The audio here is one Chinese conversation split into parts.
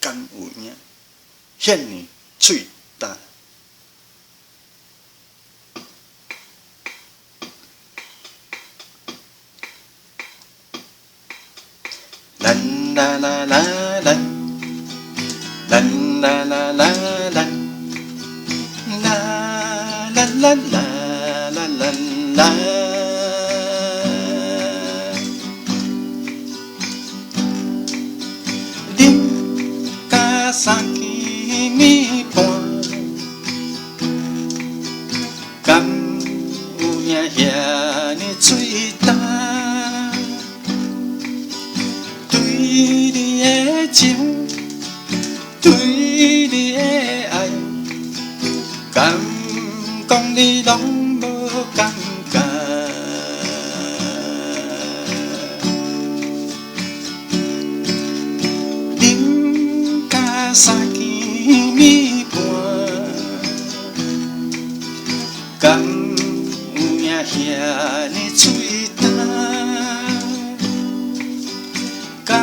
敢有影，遐尼喙大。啦啦啦啦啦，啦啦啦啦啦，啦啦啦啦啦啦啦。恁甲三更暝半，敢有影遐尼嘴干？对你的情，对你的爱，敢讲你拢无感觉？恁甲三更暝半，敢有影遐尼嘴干？敢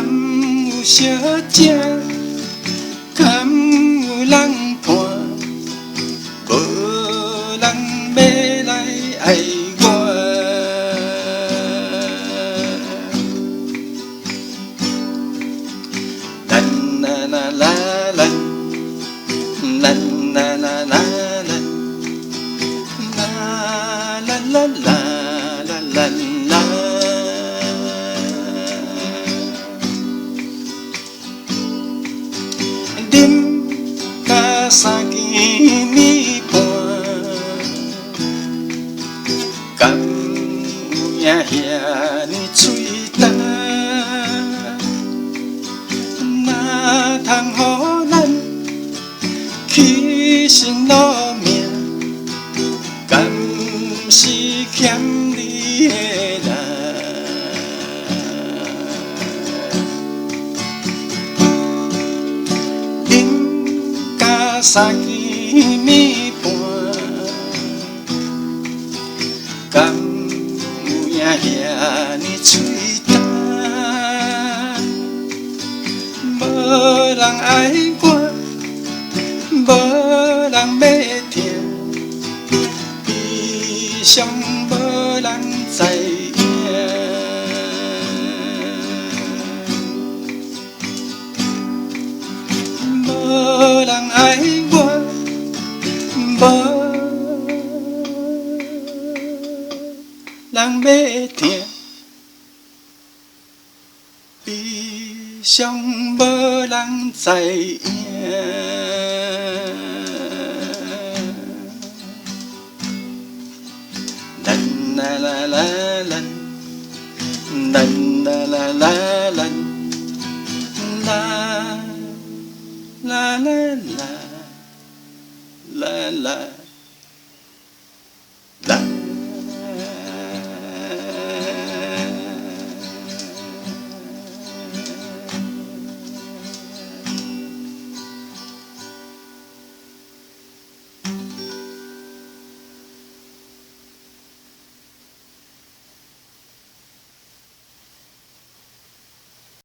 有小姐，敢有人伴，无人要来爱我。啦啦啦啦啦，啦啦啦啦啦，啦啦啦啦啦啦。恁甲三更暝半，敢有影遐尼嘴干？哪通予咱起心落命？敢是欠你的人？三更暝半，敢有影遐尼嘴干？无人爱我，无人要听，悲伤无人知影。无人爱我，无人要听，悲伤无人知影。啦啦啦啦，啦啦啦啦啦，啦。啦啦啦啦啦。